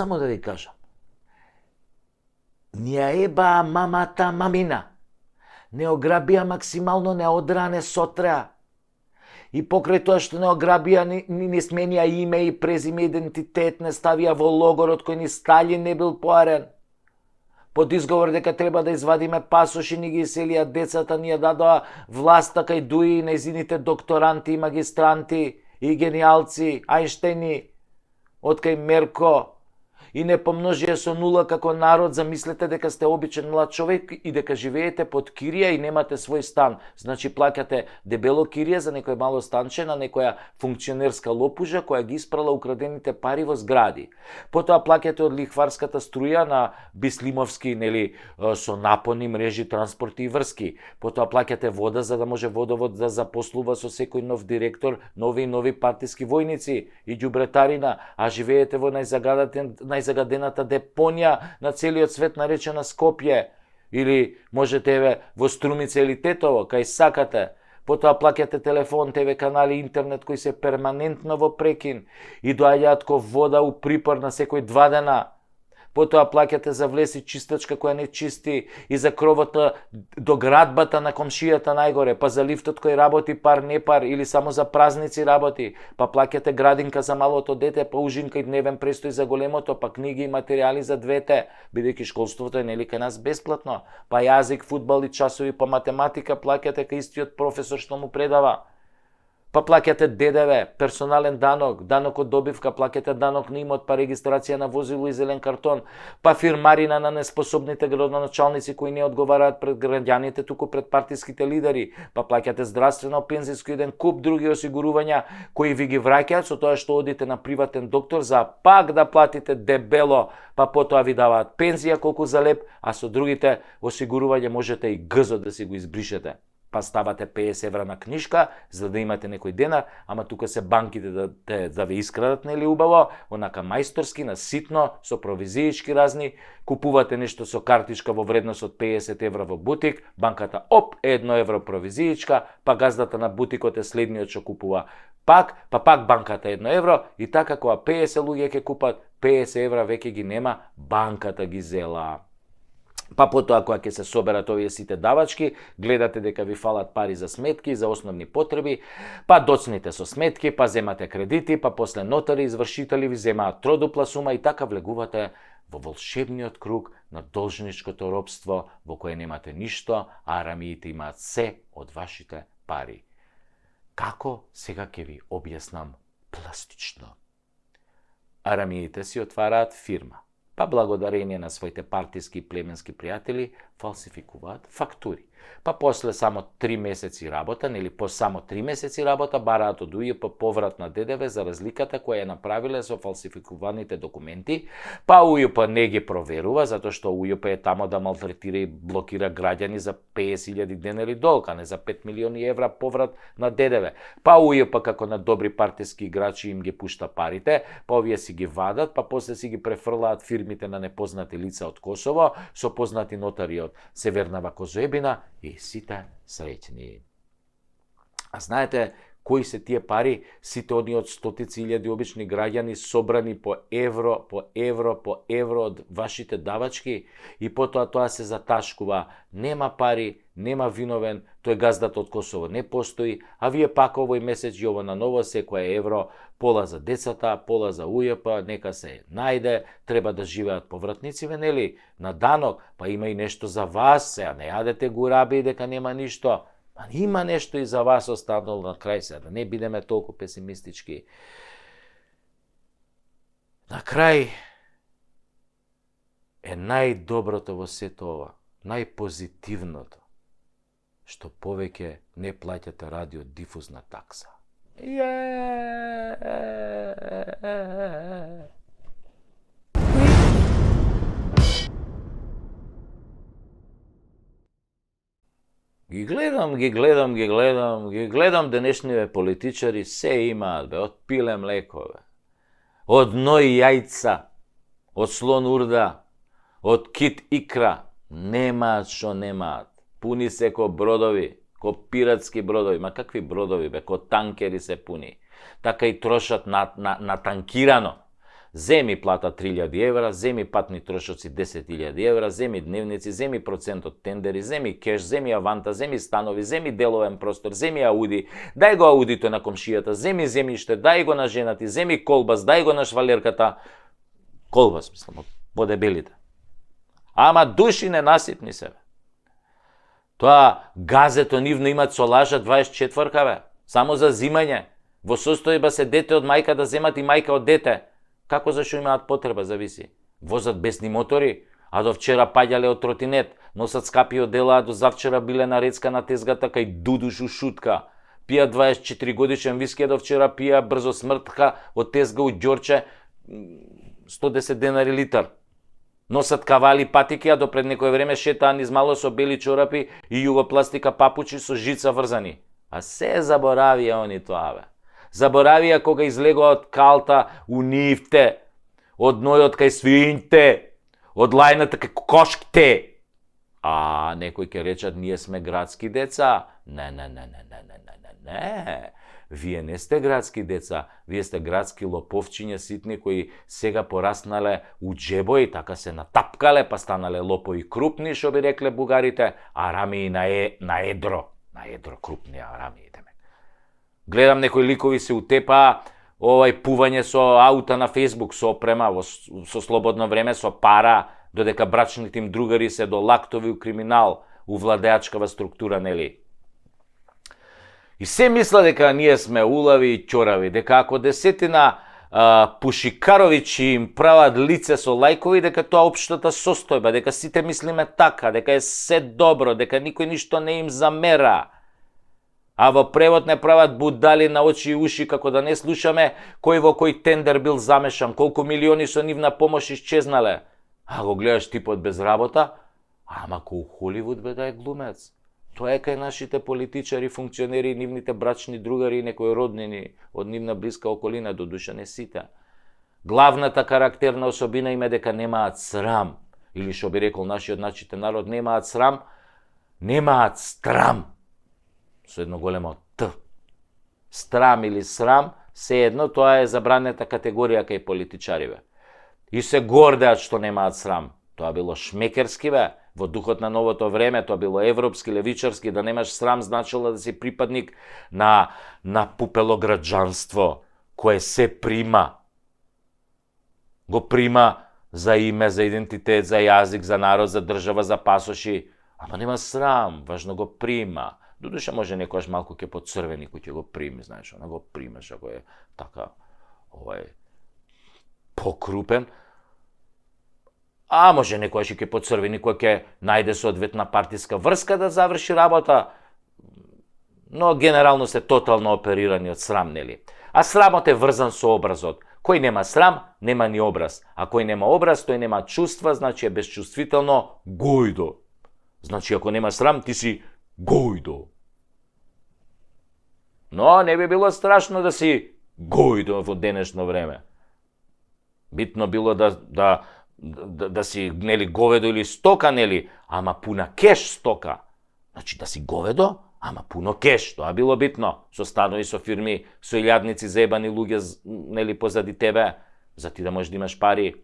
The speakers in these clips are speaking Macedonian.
само да ви кажам. Ние ебаа мамата мамина. Не ограбија максимално, не одране сотреа. И покрај тоа што не ограбија, не сменија име и презиме, идентитет, не ставија во логорот кој ни Сталин не бил поарен. Под изговор дека треба да извадиме пасоши, ни ги иселија децата, ни ја дадоа власта кај дуи нејзините докторанти и магистранти и гениалци, Ајнштейни, од кај Мерко, и не помножија со нула како народ. Замислете дека сте обичен млад човек и дека живеете под кирија и немате свој стан. Значи плаќате дебело кирија за некој мало станче на некоја функционерска лопужа која ги испрала украдените пари во згради. Потоа плаќате од лихварската струја на Бислимовски, нели, со напони, мрежи, транспорти и врски. Потоа плаќате вода за да може водовод да запослува со секој нов директор, нови и нови партиски војници и ѓубретарина, а живеете во најзагадената депонија на целиот свет наречена Скопје, или можете во Струмица или Тетово, кај сакате. Потоа плаќате телефон, ТВ канали, интернет кои се перманентно во прекин и доаѓаат ко вода у припор на секој 2 дена. Потоа плаќате за влез и чистачка која не чисти и за кровот до градбата на комшијата најгоре, па за лифтот кој работи пар не пар или само за празници работи, па плаќате градинка за малото дете, па ужинка и дневен престој за големото, па книги и материјали за двете, бидејќи школството е нели кај нас бесплатно, па јазик, фудбал и часови по математика плаќате кај истиот професор што му предава. Па плаќате ДДВ, персонален данок, данок од добивка, плаќате данок на имот, па регистрација на возило и зелен картон, па фирмарина на неспособните градоначалници кои не одговараат пред граѓаните, туку пред партиските лидери, па плаќате здравствено, пензиско и еден куп други осигурувања кои ви ги враќаат со тоа што одите на приватен доктор за пак да платите дебело, па потоа ви даваат пензија колку за леп, а со другите осигурувања можете и гзот да си го избришете. Па ставате 50 евра на книжка, за да имате некој денар, ама тука се банките да ви искрадат, нели убаво, онака мајсторски, на ситно, со провизиички разни, купувате нешто со картичка во вредност од 50 евра во бутик, банката оп, 1 евро провизиичка, па газдата на бутикот е следниот што купува пак банката 1 евро, и така кога 50 луѓе ќе купат, 50 евра веќе ги нема, банката ги зела. Па потоа кога ќе се соберат овие сите давачки, гледате дека ви фалат пари за сметки, за основни потреби, па доцните со сметки, па земате кредити, па после нотари извршители ви земаат тродупла сума и така влегувате во волшебниот круг на должничкото робство во кое немате ништо, а арамиите имаат се од вашите пари. Како сега ќе ви објаснам пластично? Арамиите си отвараат фирма. Па благодарение на своите партиски и племенски пријатели фалсификуваат фактури. Па после само 3 месеци работа, нели по само 3 месеци работа, бараат од УЈП поврат на ДДВ за разликата која ја направиле со фалсификуваните документи, па УЈП не ги проверува, затоа што УЈП е тамо да малтретира и блокира граѓани за 50.000 денари долг, а не за 5 милиони евра поврат на ДДВ. Па УЈП како на добри партиски играчи им ги пушта парите, па овие си ги вадат, па после си ги префрлаат фирмите на непознати лица од Косово, со познати нотари од Северна Козоебина, и сите среќни. А знаете кои се тие пари? Сите они од стотици илјади обични граѓани собрани по евро од вашите давачки, и потоа тоа се заташкува. Нема пари, нема виновен, тој газдата од Косово не постои, а вие пак овој месец и ово на ново секој евро, пола за децата, пола за УЈП, нека се најде, треба да живеат повратнициве, нели, на данок, па има и нешто за вас, сега не јадете гураби дека нема ништо, па има нешто и за вас останало на крај се, да не бидеме толку песимистички. На крај е најдоброто во сето ова, најпозитивното, што повеќе не плаќате радиодифузна такса. Ги гледам денешниве политичари, се имаат, бе, од пиле млеко, бе, од ној јајца, од слон урда, од кит икра, немаат што немаат, пуни се ко бродови, ко пиратски бродови, ма какви бродови, бе, ко танкери се пуни, така и трошат на танкирано. Земи плата 3000 евра, земи патни трошоци 10.000 евра, земи дневници, земи процент од тендери, земи кеш, земи аванта, земи станови, земи деловен простор, земи ауди, дај го аудито на комшијата, земи земјиште, дај го на женати, земи колбас, дај го на швалерката. Колбас, мислам, по дебелите. Ама души ненаситни се. Тоа газето нивно имат со лажа 24-ка, бе. Само за зимање. Во состојба се дете од мајка да земат и мајка од дете. Како зашо имаат потреба, зависи. Возат бесни мотори, а до вчера паѓале од тротинет, носат скапи одела, а до завчера биле на рецка на тезгата кај Дудуш у шутка. Пија 24 годишен виски, а до вчера пија брзо смртка од тезга у Ѓорче 110 денари литар. Носат кавали патики, а до пред некој време шетаан измало со бели чорапи и југопластика папучи со жица врзани. А се заборавија они тоа, бе. Заборавија кога излегоа од калта у нивте, од нојот кај свињте, од лајната кај кошките. А некои ќе речат, ние сме градски деца. Не. Вие не сте градски деца, вие сте градски лоповчиња ситни кои сега пораснале у џебо и така се натапкале, па станале лопови крупни, шо би рекле бугарите, арамии на едро крупни арамии. Гледам некои ликови се утепаа, пување со аута на Facebook, со опрема, со слободно време, со пара, додека брачните им другари се до лактови у криминал, у владеачкава структура, нели? И се мисла дека ние сме улави и ќорави, дека ако десетина пушикаровичи им прават лице со лајкови, дека тоа општата состојба, дека сите мислиме така, дека е се добро, дека никој ништо не им замера. А во превод не прават будали на очи и уши, како да не слушаме кој во кој тендер бил замешан, колку милиони со нивна помош исчезнале. А го гледаш типот без работа, ама кој у Холивуд бе да е глумец. Тоа е кај нашите политичари, функционери, нивните брачни другари и некои роднини од нивна блиска околина, до душа не сите. Главната карактерна особина им е дека немаат срам, или што би рекол нашиот народ, немаат срам, немаат страм. Со едно големо Т. Страм или срам, се едно, тоа е забранета категорија кај политичариве. И се гордеат што немаат срам. Тоа било шмекерски, бе, во духот на новото време, тоа било европски, левичарски, да немаш срам значило да си припадник на пупело граѓанство, кое се прима. Го прима за име, за идентитет, за јазик, за народ, за држава, за пасоши. Ама нема срам, важно го прима. Додуша може некојаш малку ќе поцрвени кој ќе го прими, знаеш, она го примаш ако е така покрупен. А може некојаш ќе поцрвени кој ќе најде соодветна партиска врска да заврши работа. Но генерално се тотално оперирани од срам, нели? А срамот е врзан со образот. Кој нема срам, нема ни образ. А кој нема образ, тој нема чувства, значи е безчувствително гојдо. Значи ако нема срам, ти си гојдо. Но не би било страшно да си гојдо во денешно време. Битно било да си, нели, говедо или стока, нели, ама пуна кеш стока. Значи да си говедо, ама пуно кеш, тоа било битно. Со станови, со фирми, со илјадници заебани луѓе, нели, позади тебе, за ти да можеш да имаш пари.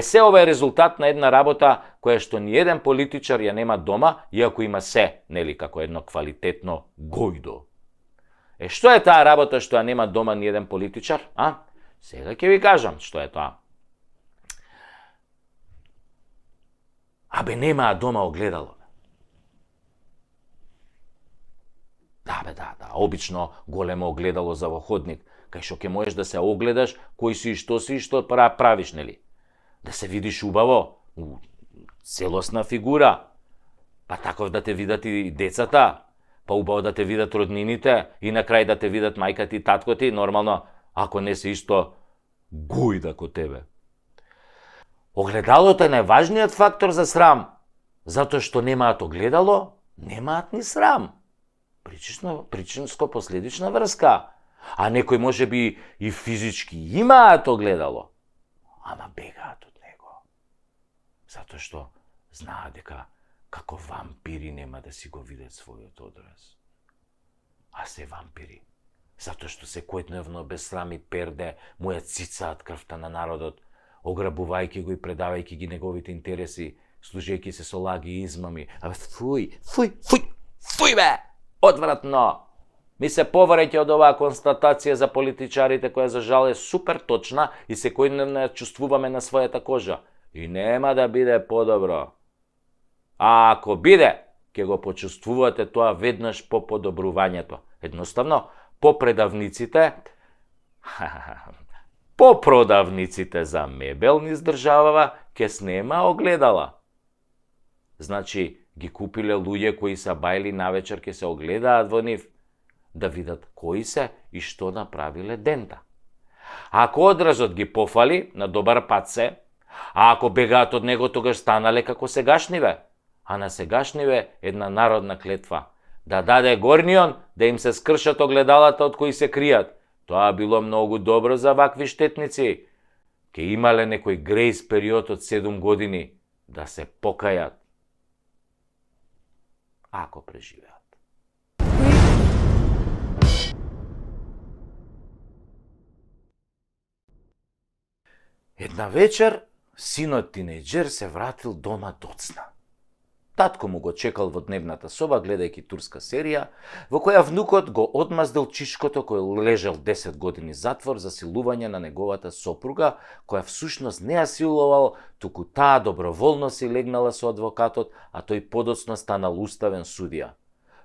Се ова е резултат на една работа која што ни еден политичар ја нема дома, иако има се, нели, како едно квалитетно гојдо. Што е таа работа што ја нема дома ни еден политичар? Сега ќе ви кажам што е тоа. Немаа дома огледало. Да, обично големо огледало за во ходник, кај што ќе можеш да се огледаш кој си и што правиш, нели? Да се видиш убаво, целосна фигура, па таков да те видат и децата, па убаво да те видат роднините и на крај да те видат мајка ти и татко ти, нормално, ако не се исто гојда ко тебе. Огледалото е најважниот фактор за срам, затоа што немаат огледало, немаат ни срам. Причинско-последична врска. А некој може би и физички имаат огледало, ама бегаат од него. Затоа што знаат дека како вампири нема да си го видат својот одраз. А се вампири. Затоа што секојдневно без срам и перде му ја цицаат крвта на народот, ограбувајќи го и предавајќи ги неговите интереси, служејќи се со лаги и измами. Абе, фуј бе! Одвратно! Ми се повреќе од оваа констатација за политичарите, која за жал е супер точна и секојдневно ја чувствуваме на својата кожа. И нема да биде подобро. А ако биде, ќе го почувствувате тоа веднаш по подобрувањето. Едноставно, по продавниците за мебел низ државава ќе снема огледала. Значи, ги купиле луѓе кои са бајли навечер ќе се огледаат во нив, да видат кои се и што направиле дента. Ако одразот ги пофали, на добар пат се, а ако бегаат од него, тогаш станале како сегашниве. А на сегашниве една народна клетва. Да даде горнион, да им се скршат огледалата од кои се кријат. Тоа било многу добро за вакви штетници. Ке имале некој грейс период од 7 години да се покајат. Ако преживеат. Една вечер, синот тинејџер се вратил дома доцна. Татко му го чекал во дневната соба, гледајќи турска серија, во која внукот го одмаздил чишкото кој лежал 10 години затвор за силување на неговата сопруга, која всушност не ја силувал, туку таа доброволно си легнала со адвокатот, а тој подоцна станал уставен судија.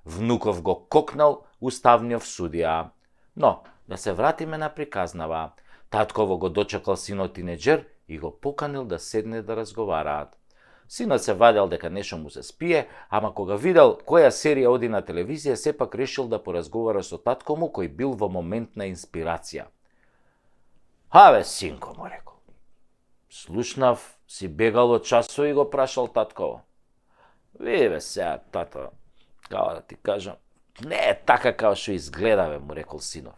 Внуков го кокнал уставниот судија. Но, да се вратиме на приказнава. Татково го дочекал синот тинеџер и го поканил да седне да разговараат. Синот се вадел дека нешто му се спие, ама кога видел која серија оди на телевизија, сепак решил да поразговара со татко му, кој бил во момент на инспирација. Абе, синко, му рекол. Слушнав, си бегал од часови, го прашал татково. Види бе сега, тато, као да ти кажам, не е така као што изгледа, бе, му рекол синов.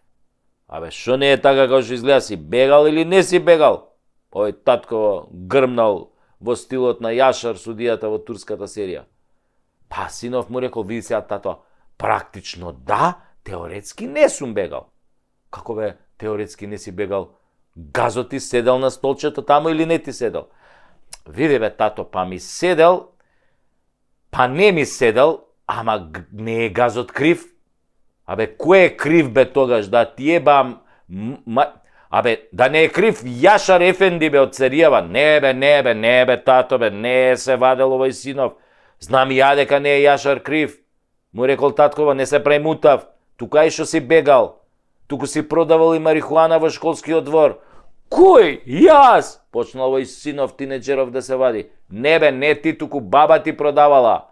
Абе, шо не е така као што изгледа, си бегал или не си бегал? Овој татково грмнал во стилот на Јашар, судијата во турската серија. Па, синов му рекол, види сега, тато, практично да, теоретски не сум бегал. Како бе, теоретски не си бегал? Газот ти седел на столчето таму или не ти седел? Види бе, тато, па ми седел, па не ми седел, ама не е газот крив? Абе, кој е крив бе тогаш, да ти ебам... Абе, да не е крив Јашар Ефенди бе од Царијава. Не бе, тато бе, не се вадел овој синов. Знам ја дека не е Јашар крив. Му рекол таткова, не се премутав. Тука и што си бегал. Туку си продавал и марихуана во школскиот двор. Кој? Јас? Почнал овој синов тинеџеров да се вади. Не бе, не ти, туку баба ти продавала.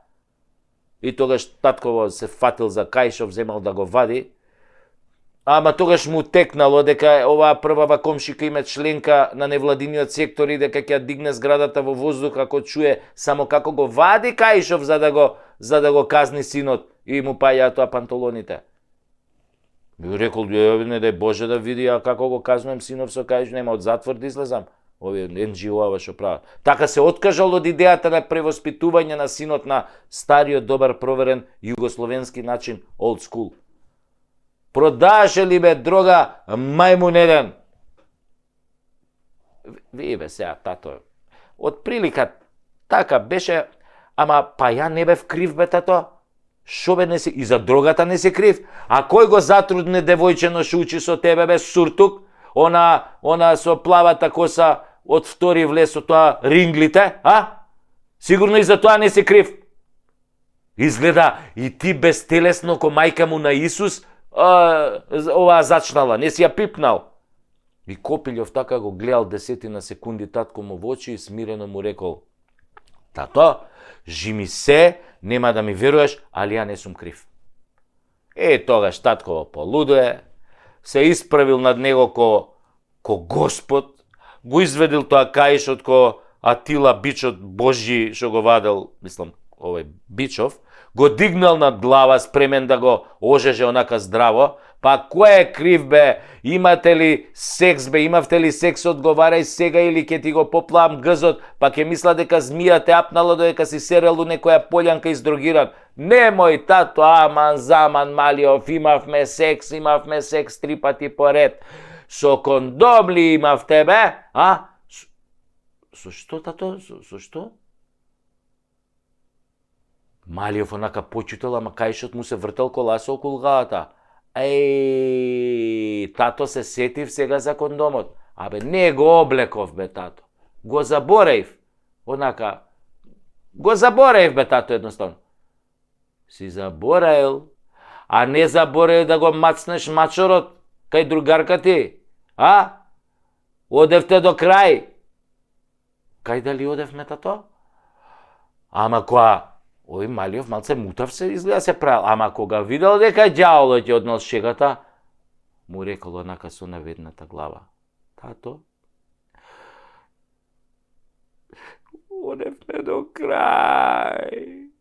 И тогаш татково се фатил за кајшов, земал да го вади. Ама тогаш му текнало дека оваа првава комшика име членка на невладиниот сектор и дека ќе дигне зградата во воздух ако чуе само како го вади кајшов за да го казни синот и му паѓаат тоа панталоните. Ми рекол, не дај Боже да види како го казнувам синов со кајшов, нема од затвор да излезам. Овие NGO-ава што прават. Така се откажал од идејата на превоспитување на синот на стариот добар проверен југословенски начин, old school. Продаше ли бе дрога мајмун еден? Ви бе сега, тато, од прилика така беше, ама па ја не бев крив бе, тато. Шо бе не си, и за дрогата не си крив? А кој го затрудне девојчено шо учи со тебе бе, суртук? Она со плавата коса од втори влез со тоа ринглите, а? Сигурно и за тоа не си крив. Изгледа и ти безтелесно ко мајка му на Исус, оваа зачнала, не си ја пипнал. И Копилјов така го гледал 10 на секунди татко му во очи и смирено му рекол: тато, жими се, нема да ми веруваш, али ја не сум крив. Тогаш татко полудое, се исправил над него ко Господ, го изведил тоа каишот ко Атила бичот Божи што го вадел, мислам, овој Бичов, го дигнал над глава, спремен да го ожеже онака здраво. Па кој е крив бе? Имате ли секс бе? Имавте ли секс? Одговарај сега или ќе ти го поплавам гзот, па ќе мисла дека змија те апнала додека си серел у некоја полјанка издрогиран. Немој, тато, аман, заман, Малиов, имавме секс 3 пати поред. Со кондом ли имавте бе? А? Со што, тато? Со што? Малиов онака почутел, ама кајшот му се вртел коласа околу главата. Еј, тато се сетив сега за кондомот. Абе, не го облеков бе, тато. Го забореив. Онака, го забореив бе, тато, едноставно. Си забораил, а не забораил да го мацнеш мачорот кај другарка ти. А? Одевте до крај. Кај дали одевме, тато? Ама која... Ој Малиов малце мутав се изгледа се правил, ама кога видел дека ѓаволот ја однел шегата, му рекол онака со наведната глава. Тато, одевме до крај.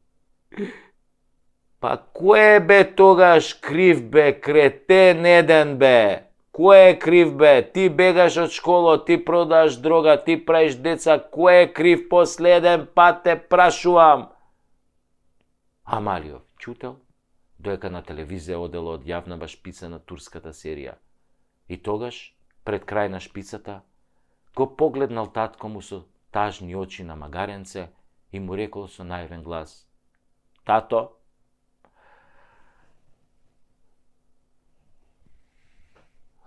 Па кој бе тогаш крив бе, кретен еден бе? Кој е крив бе? Ти бегаш од школа, ти продаш дрога, ти правиш деца, кој е крив последен пат те прашувам? А Малиов чутел, доека на телевизија одела одјавнава шпица на турската серија. И тогаш, пред крај на шпицата, го погледнал татко му со тажни очи на магаренце и му рекол со наивен глас: Тато,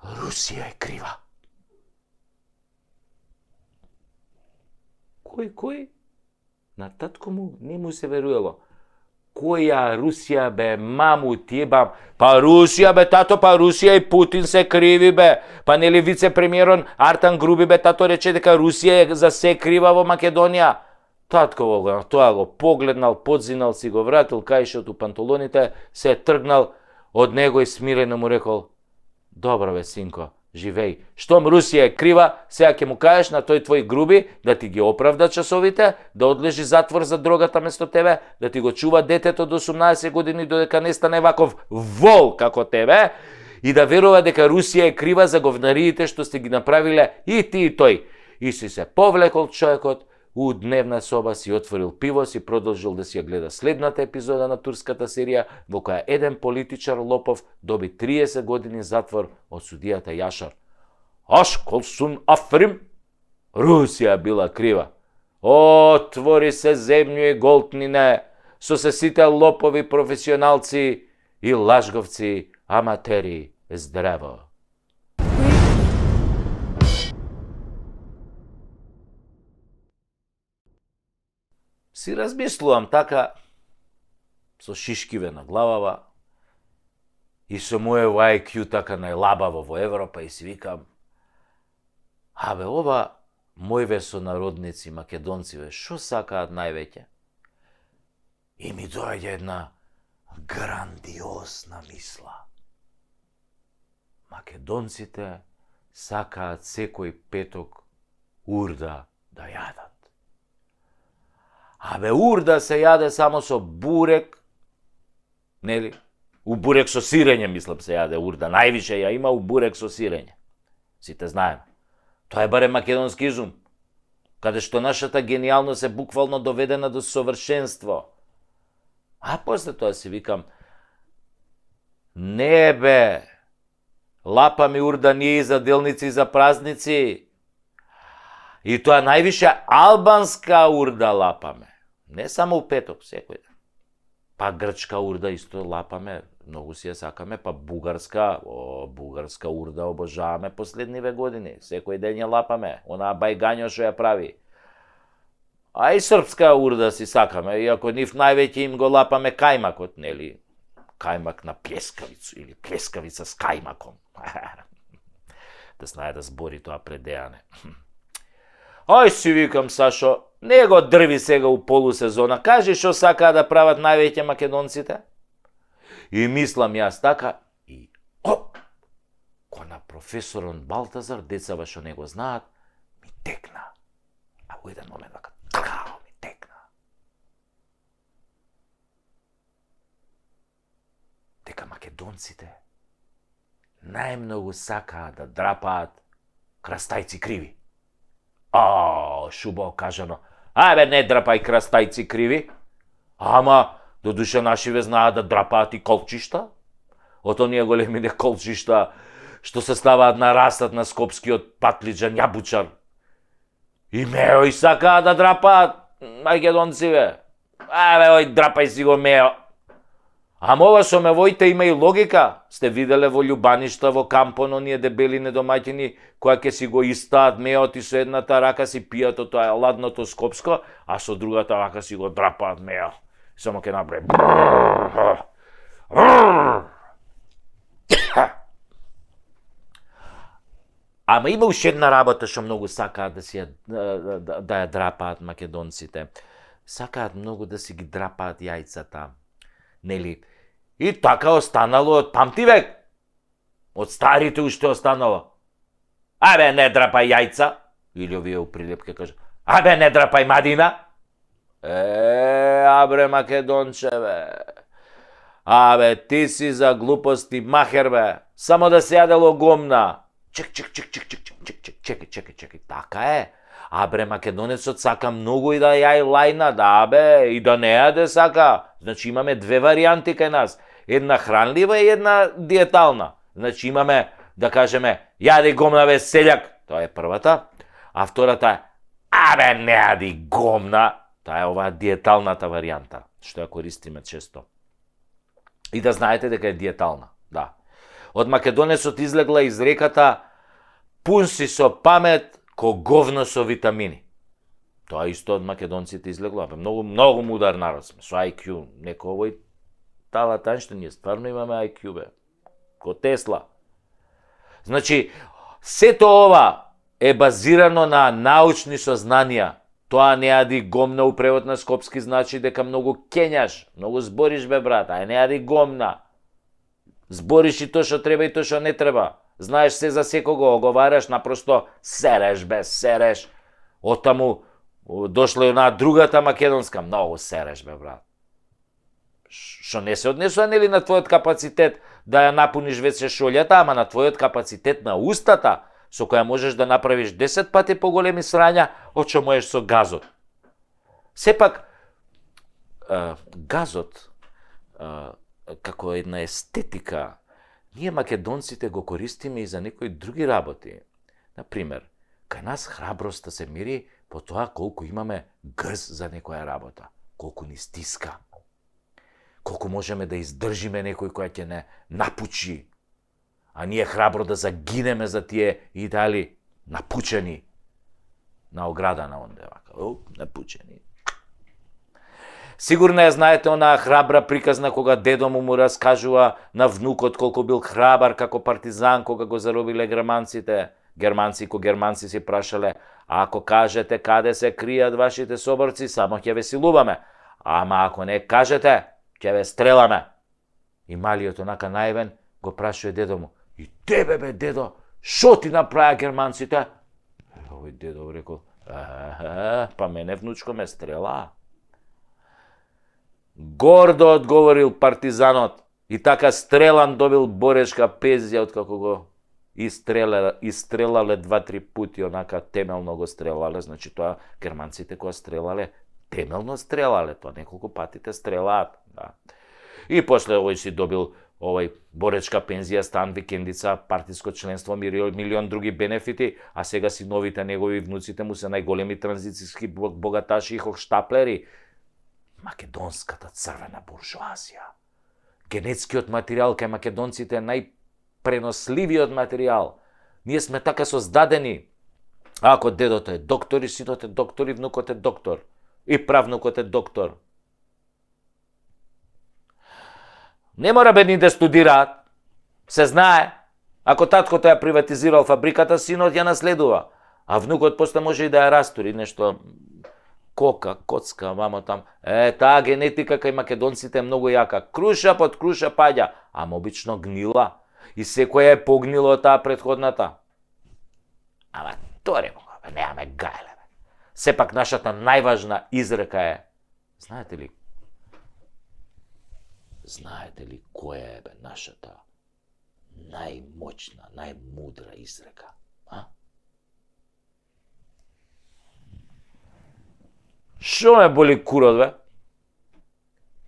Русија е крива. Кој? На татко му не му се веруело. Која Русија бе, маму ти ебам? Па Русија бе, тато, па Русија и Путин се криви бе. Па нели вице-премиерон Артан Груби бе, тато рече дека Русија е за се крива во Македонија. Татко го тоа го погледнал, подзинал, си го вратил кајшот у панталоните, се тргнал од него и смирено му рекол: Добро бе, синко, живеј. Штом Русија е крива, сега ќе му кажеш на тој твој Груби да ти ги оправда часовите, да одлежи затвор за дрогата место тебе, да ти го чува детето до 18 години додека не стане ваков вол како тебе и да верува дека Русија е крива за говнариите што сте ги направиле и ти и тој. И си се повлекол човекот у дневна соба, си отворил пиво, си продолжил да си ја гледа следната епизода на турската серија, во која еден политичар лопов доби 30 години затвор од судијата Јашар. Ашколсун Африм, Русија била крива. Отвори се земју и голтнине, со се сите лопови професионалци и лажговци, аматери, здраво. Си размислувам така, со шишкиве на главава и со мојево IQ така најлабаво во Европа и си викам: абе, ова мојве сонародници македонциве, шо сакаат највеќе? И ми доаѓа една грандиозна мисла. Македонците сакаат секој петок урда да јадат. Абе, урда се јаде само со бурек, нели? У бурек со сирење, мислам, се јаде урда. Највише ја има у бурек со сирење. Сите знаеме. Тоа е барем македонски изум, каде што нашата генијалност е буквално доведена до совршенство. А после тоа си викам: не бе, лапаме урда ние и за делници и за празници. И тоа највише албанска урда лапаме. Не само у петок, секој ден. Па грчка урда исто лапаме, многу си ја сакаме, па бугарска, бугарска урда обожаваме последниве години. Секој ден ја лапаме, онаа бајгањо што ја прави. А и српска урда си сакаме, иако нив највеќе им го лапаме кајмакот, нели? Кајмак на плескавицу или плескавица с кајмаком. Да знае да збори тоа пред дејане. Ај си викам, Сашо, не го дрви сега у полусезона, кажи што сакаа да прават највеќе македонците. И мислам јас така, и ко на професорон Балтазар, децава што не го знаат, ми текна. А во еден момент така, ми текна. дека македонците најмногу сакаат да драпаат крастајци криви. Шубаво кажано. Ајбе, не драпај крастајци криви. Ама, додуше нашиве знаат да драпаат и колчишта. Од оние големине колчишта што се ставаат на растат на скопскиот патлиџан јабучар. И мео и сакаат да драпаат македонциве. Ајбе, ој, драпај си го мео. Ама ова со мевоите има и логика. Сте виделе во Љубаништа, во кампон, оние дебели недомаќини, која ќе си го истаат меот и со едната рака си пијат од тоа ладното скопско, а со другата рака си го драпаат мео. Само ќе направи. Ама има уште една работа што многу сакаат да си да ја драпаат македонците. Сакаат многу да си ги драпаат јајцата. Нели? И така останало од памти век. Од старите уште останало. Абе, не драпај јајца. Или овие у прилепке кажа. Абе, не драпај мадина. Абре, македончеве. Абе, ти си за глупости махер, бе. Само да се јадело гомна. Чекај. Така е. Абре, македонецот сака многу и да јај лајна, да, бе, и да не јаде сака. Значи имаме две варијанти кај нас. Една хранлива и една диетална. Значи имаме, да кажеме, јади гомна, бе, селјак. Тоа е првата. А втората е, абе, не јади гомна. Тоа е оваа диеталната варијанта, што ја користиме често. И да знаете дека е диетална, да. Од македонецот излегла изреката пун си со памет ко говно со витамини. Тоа исто од македонците излегло. Многу мудар народ сме, со IQ. Неко овој талатан што ние стварно имаме IQ, бе. Ко Тесла. Значи, сето ова е базирано на научни сознанија. Тоа не јади гомна у превод на скопски значи дека многу кењаш, многу збориш, бе, брат, ај не јади гомна. Збориш и тоа што треба и тоа што не треба. Знаеш се за секого, оговараш, напросто сереш, бе, сереш. Отаму дошла и онаа другата македонска, многу сереш, бе, брат. Што не се однесува, нели, на твојот капацитет да ја напуниш веќе шолјата, ама на твојот капацитет на устата, со која можеш да направиш 10 пати поголеми срања од што можеш со газот. Сепак, газот, како една естетика, ние македонците го користиме и за некои други работи. Например, кај нас храброста се мери по тоа колку имаме грз за некоја работа, колку ни стиска, колку можеме да издржиме некој која ќе не напучи, а ние храбро да загинеме за тие идеали напучени на ограда на онде, напучени. Сигурно ја знаете онаа храбра приказна кога дедо му раскажува на внукот колку бил храбар како партизан кога го заробиле германците. Германци си прашале, ако кажете каде се кријат вашите соборци, само ќе ве силуваме. Ама ако не кажете, ќе ве стреламе. И малиот онака наивен го прашува дедо му, и тебе, бе, дедо, шо ти направија германците? Овој дедо рекол, па мене внучко ме стрела. Гордо одговорил партизанот и така стрелан добил борешка пензија откако го истрелале 2-3 пати, онака темелно го стрелале, значи тоа германците кога стрелале, темелно стрелале, тоа неколку пати те стрелаат, да. И после овој си добил овој боречка пензија, стан, викендица, партиско членство, милион други бенефити, а сега си новите негови внуците му се најголеми транзицијски богаташи и хохштаплери. Македонската црвена буржуазија. Генетскиот материјал кај македонците е најпреносливиот материјал. Ние сме така создадени. Ако дедото е доктор, и синот е доктор, и внукот е доктор, и правнукот е доктор. Не мора бедни да студираат. Се знае. Ако таткото ја приватизирал фабриката, синот ја наследува. А внукот после може и да ја растури нешто кока, коцка, мамо там. Таа генетика кај македонците е многу јака. Круша под круша паѓа, ама обично гнила. И секоја е погнило од таа претходната. Ама торе му, неаме гајле. Сепак нашата најважна изрека е, знаете ли, Знаете ли која е нашата најмоćна, најмудра изрека? Шо ме боли курот, бе?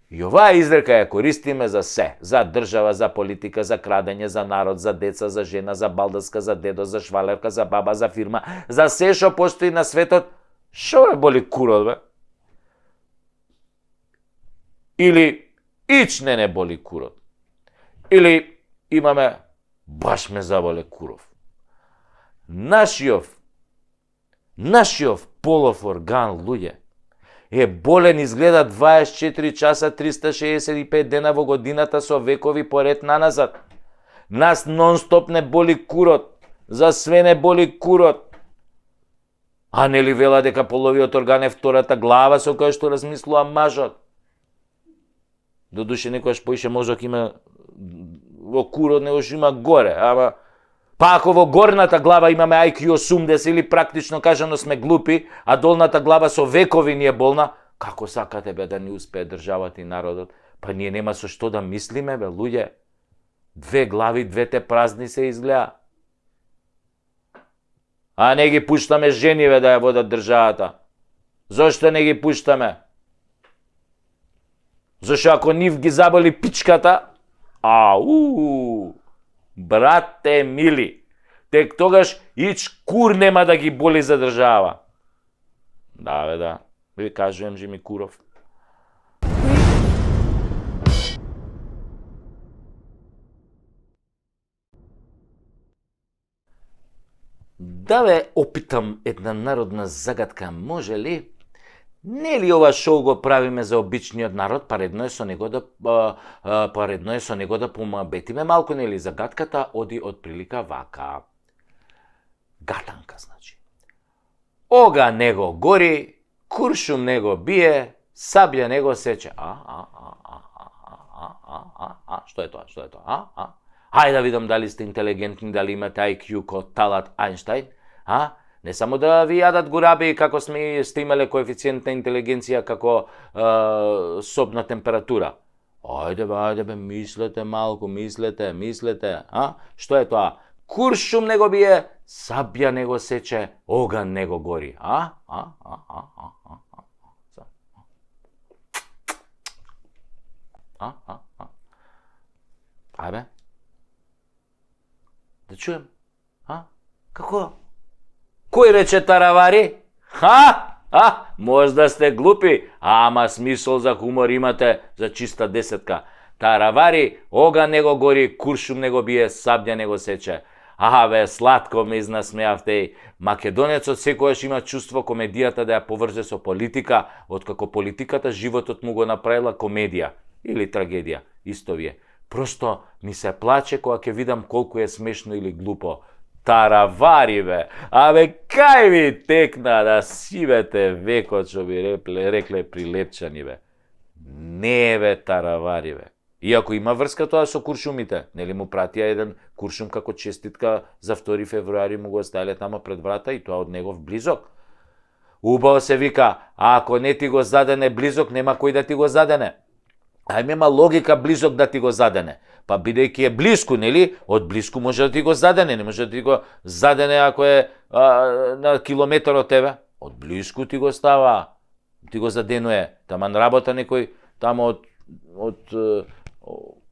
И оваа изрека ја користиме за се. За држава, за политика, за крадење, за народ, за деца, за жена, за балдаска, за дедо, за швалерка, за баба, за фирма, за се што постои на светот. Шо ме боли курот, бе? Или ич не боли курот. Или имаме баш ме заболе куров. Нашиов полов орган, луѓе, е болен изгледа 24 часа 365 дена во годината со векови поред наназад. Нас нон-стоп не боли курот. За све не боли курот. А нели вела дека половиот орган е втората глава со која што размислува мажот? Додуше некојаш поише мозок има во курот, него што има горе, ама па ако во горната глава имаме IQ 80 или практично кажано сме глупи, а долната глава со векови ни е болна, како сакате бе да ни успее државата и народот? Па ние нема со што да мислиме, бе, луѓе. Две глави, двете празни се изгледа. А не ги пуштаме жениве да ја водат државата. Зошто не ги пуштаме? Зашто ако нив ги заболи пичката, брате мили, тек тогаш ич кур нема да ги боли за држава. Да, бе, да. Ви кажувам, Жими Куров. Да бе, опитам една народна загадка, може ли? Не ли ова шоу го правиме за обичниот народ, па редно е со него да помабетиме малку, нели? Загадката оди од прилика вака. Гатанка, значи. Ога него гори, куршум него бие, сабја него сече. Што е тоа? Што е тоа? Хајде да видам дали сте интелигентни, дали имате IQ ко Талат Ајнштајн, Не само да ви јадат гураби како сте имале коефициент на интелигенција како собна температура. Ајде бе, мислете малку, мислете, Што е тоа? Куршум него бие, сабја него сече, оган него гори. Ајде. Да чуем. Како? Кој рече таравари? Можда сте глупи, ама смисол за хумор имате за чиста десетка. Таравари, оган него гори, куршум него бие, сабја него сече. Бе, сладко ме изнасмеавте. Македонецот секојаш има чувство комедијата да ја поврзе со политика, откако политиката животот му го направила комедија или трагедија, исто вие. Просто ми се плаче кога ќе видам колку е смешно или глупо. Таравари, бе! Кај ви текна да сивете векот, што би рекле прилепчани, бе. Не, бе, таравари, бе. Иако има врска тоа со куршумите, нели му пратија еден куршум како честитка за 2 февруари, му го оставиле тама пред врата и тоа од негов близок. Убаво се вика, ако не ти го задене близок, нема кој да ти го задене. Нема логика близок да ти го задене. Па бидејќи е блиску, нели? Од блиску може да ти го задене, не може да ти го задене ако е на километар од тебе. Од блиску ти го става, ти го заденуе. Таман работа некој тамо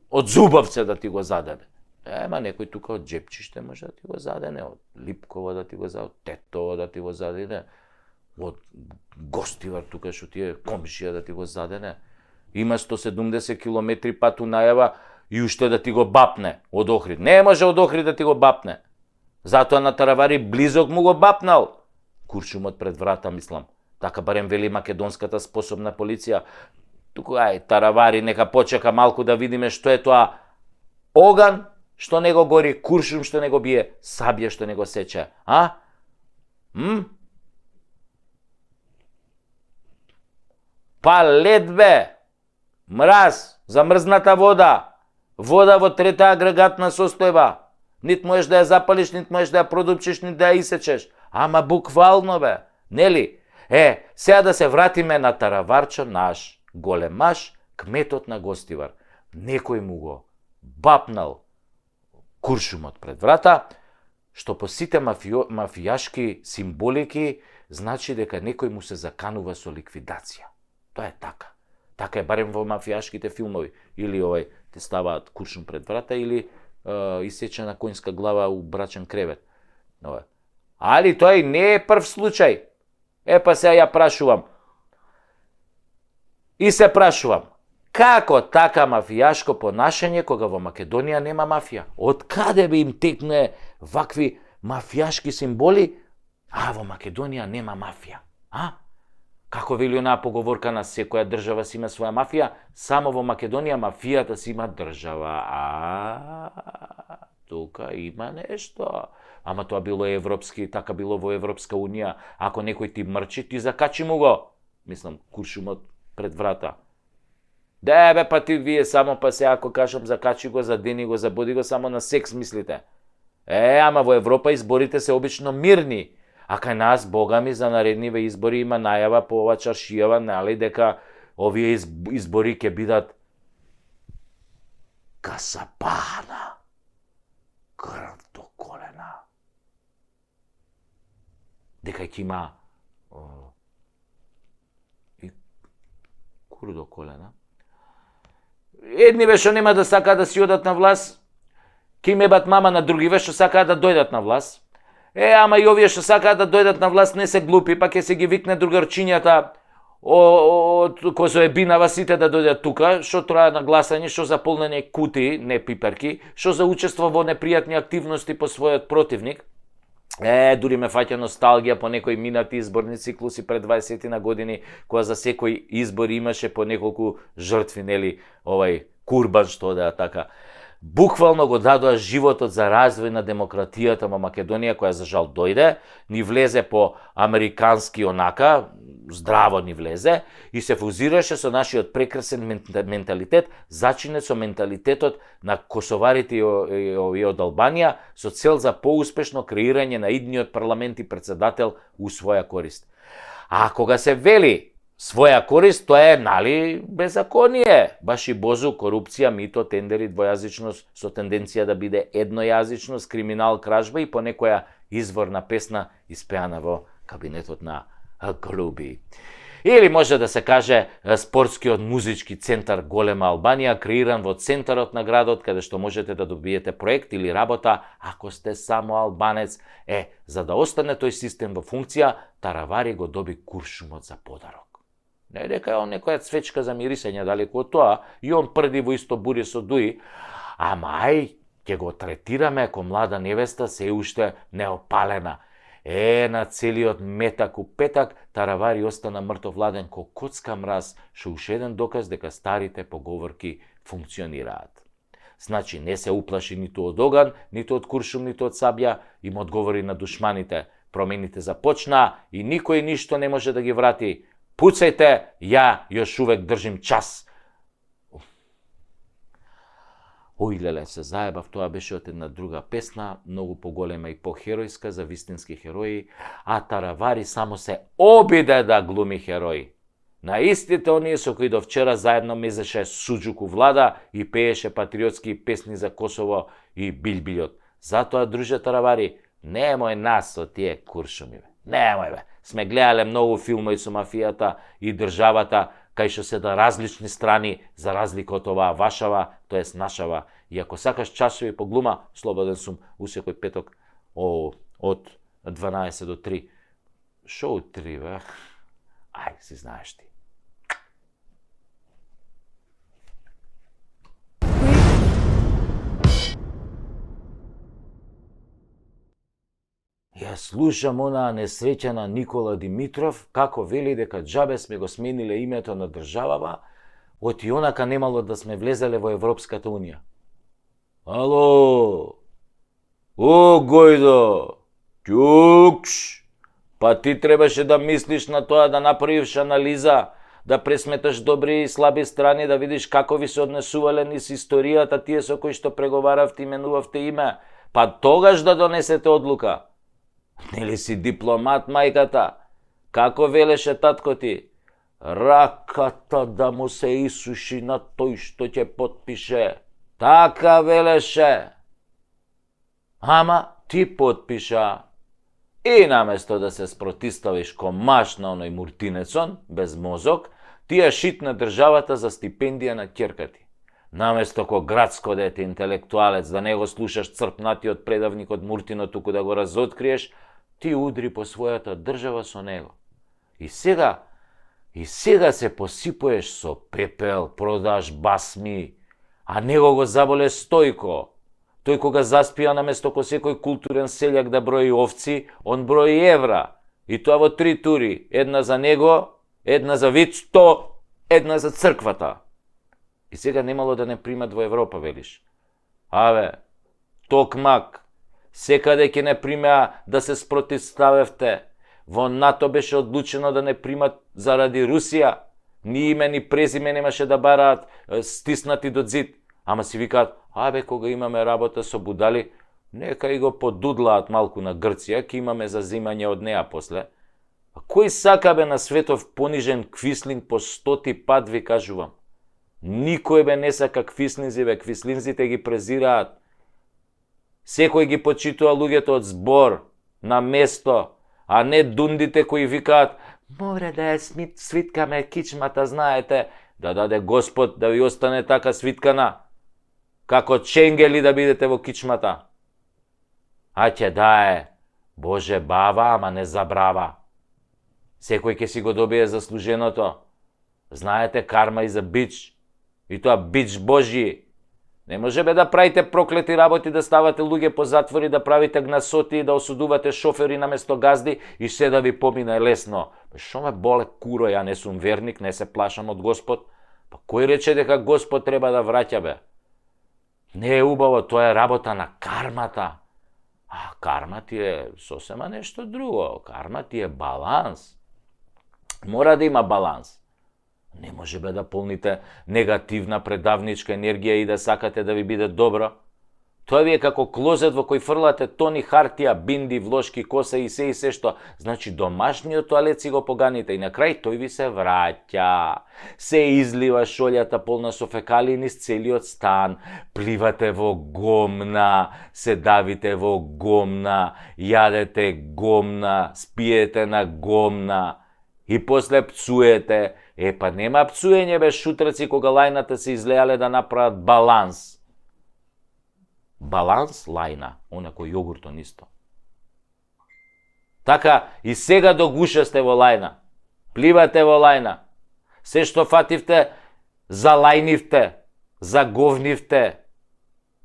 од Зубовце да ти го задене. Ема некој тука од Джепчиште може да ти го задене, од Липково да ти го задене, од Тетово да ти го задене, од Гостивар тука што ти е комшија да ти го задене. Има 170 километри пат унајава и уште да ти го бапне од Охрид. Не може од Охрид да ти го бапне. Затоа на таравари близок му го бапнал. Куршумот пред врата, мислам. Така барем вели македонската способна полиција. Туку, таравари, нека почека малку да видиме што е тоа. Оган што него гори, куршум што него бие, сабја што него сече. Па лед, бе! Мраз, замрзната вода, вода во трета агрегатна состојба. Нит можеш да ја запалиш, нит можеш да ја продупчиш, нит да ја исечеш. Ама буквално, бе, нели? Сега да се вратиме на тараварчо наш, големаш, кметот на Гостивар. некој му го бапнал куршумот пред врата, што по сите мафијашки символики значи дека некој му се заканува со ликвидација. Тоа е така. Така е барем во мафијашките филмови. Или те ставаат куршум пред врата, или исечена коњска глава у брачен кревет. Али тој не е прв случај. Па се ја прашувам. И се прашувам, како така мафијашко понашање кога во Македонија нема мафија? Од каде би им текне вакви мафијашки символи, а во Македонија нема мафија? Како вели онаа поговорка, на секоја држава си има своја мафија, само во Македонија мафијата си има држава. Тука има нешто. Ама тоа било европски, така било во Европска унија. Ако некој ти мрчи, ти закачи му го. Мислам, куршумот пред врата. Па ти вие само па се, ако кажам, закачи го, задени го, забуди го, само на секс мислите. Ама во Европа изборите се обично мирни. А кај нас, бога ми, за наредниве избори има најава по ова чаршијава, нали, дека овие избори ќе бидат касапана, крв до колена. Дека ќе има и кур до колена. Едниве што нема да сакаат да си одат на власт, ќе им ебат мама, на другиве што сакаат да дојдат на власт. Ама и овие што сакаат да дојдат на власт не се глупи, па ќе се ги викне другарчињата од Козоебинава сите да дојдат тука, што троа на гласање, што за полнење кутии, не пиперки, што за учество во непријатни активности по својот противник. Дури ме фаќа носталгија по некои минати изборни циклуси пред 20 на години, кога за секој избор имаше по неколку жртви, нели, курбан што да така. Буквално го дадоа животот за развој на демократијата во Македонија, која за жал дојде, ни влезе по американски онака, здраво ни влезе, и се фузираше со нашиот прекрасен менталитет, зачинет со менталитетот на косоварите и од Албанија, со цел за поуспешно креирање на идниот парламент и председател у своја корист. А кога се вели своја корист, тоа е, нали, беззаконие. Баш и бозу, корупција, мито, тендери, двојазичност, со тенденција да биде еднојазичност, криминал, кражба и по некоја изворна песна испеана во кабинетот на Груби. Или може да се каже спортскиот музички центар Голема Албанија, креиран во центарот на градот, каде што можете да добиете проект или работа, ако сте само албанец. За да остане тој систем во функција, Таравари го доби куршумот за подарок. Не дека е он некоја цвечка за мирисење далеку од тоа, и он прди во исто бури со дуи, ама ќе го третираме како млада невеста, се уште неопалена. На целиот метак у петак, Таравари остана мртовладен ко коцка мраз, што уште еден доказ дека старите поговорки функционираат. Значи, не се уплаши ниту од оган, ниту од куршум, ниту од сабја, им одговори на душманите. Промените започна и никој ништо не може да ги врати. Пуцајте, ја још увек држим час. Леле, се заебав, тоа беше од една друга песна, многу поголема и похеројска за вистински херои, а Таравари само се обиде да глуми херои. На истите оние со кои до вчера заедно мезеше суџук у влада и пееше патриотски песни за Косово и Билбилјот. Затоа, друже Таравари, немој нас со тие куршуми, немој бе. Сме гледале многу филмови со мафијата и државата, кај што се да различни страни, за разлика од оваа вашава, тоест нашава. И ако сакаш часови по глума, слободен сум у секој петок од 12 до 3. Шо од 3, бе? Си знаеш ти. Ја слушам онаа несреќена Никола Димитров, како вели дека џабе сме го смениле името на државава, од и онака немало да сме влезеле во Европската унија. Ало! О, Гојдо! Ќукш! Па ти требаше да мислиш на тоа, да направиш анализа, да пресметаш добри и слаби страни, да видиш како ви се однесувале низ историјата тие со кои што преговаравте, именувавте име, па тогаш да донесете одлука. Нели си дипломат, мајката? Како велеше татко ти? раката да му се исуши на тој што ќе потпише. Така велеше. Ама ти потпиша. И наместо да се спротиставиш комаш на оној муртинецон, без мозок, ти ја шитна државата за стипендија на ќерка ти. Наместо ко градско дете интелектуалец да не го слушаш црпнатиот предавник од Муртино, туку да го разоткриеш, ти удри по својата држава со него. И сега се посипуеш со пепел, продаш басми, а него го заболе Стојко. Тој кога заспија наместо ко секој културен селјак да брои овци, он брои евра. И тоа во 3 тури. Една за него, една за Вицто, една за црквата. И сега немало да не примат во Европа, велиш. Аве, токмак, секаде ќе не примеа да се спротивставевте. Во НАТО беше одлучено да не примат заради Русија. Ни име, ни презиме немаше да бараат стиснати до зид. Ама си викаат, абе, кога имаме работа со будали, нека и го подудлаат малку на Грција, ке имаме зазимање од неа после. А кој сака бе на светов понижен квислинг по 100 пат, ви кажувам? Никој бе не сака квислинзи, бе, квислинзите ги презираат. Секој ги почитува луѓето од збор, на место, а не дундите кои викаат, море да ја свиткаме кичмата, знаете, да даде Господ да ви остане така свиткана, како ченгели да бидете во кичмата. А ќе дае, Боже бава, ама не забрава. Секој ќе си го добие заслуженото. Знаете, карма и за бич. И тоа бич Божи. Не може бе да правите проклети работи, да ставате луѓе по затвори, да правите гнасоти, да осудувате шофери наместо газди и се да ви помине лесно. Шо ме боле куро, ја не сум верник, не се плашам од Господ. Па кој рече дека Господ треба да враќа, бе? Не е убаво, тоа е работа на кармата. А карма ти е сосема нешто друго. Карма ти е баланс. Мора да има баланс. Не може бе да полните негативна предавничка енергија и да сакате да ви биде добро. Тоа ви е како клозет во кој фрлате тони хартија, бинди, влошки, коса и се што. Значи домашниот тоалет си го поганите и на крај тој ви се враќа. Се излива шолјата полна со фекалии низ целиот стан. Пливате во гомна, се давите во гомна, јадете гомна, спиете на гомна и после пцуете. Па нема пцуење бе шутраци кога лајната се излеале да направат баланс. Баланс лајна, онако јогуртон исто. Така и сега до гуша сте во лајна. Пливате во лајна. Се што фативте, залајнивте, заговнивте.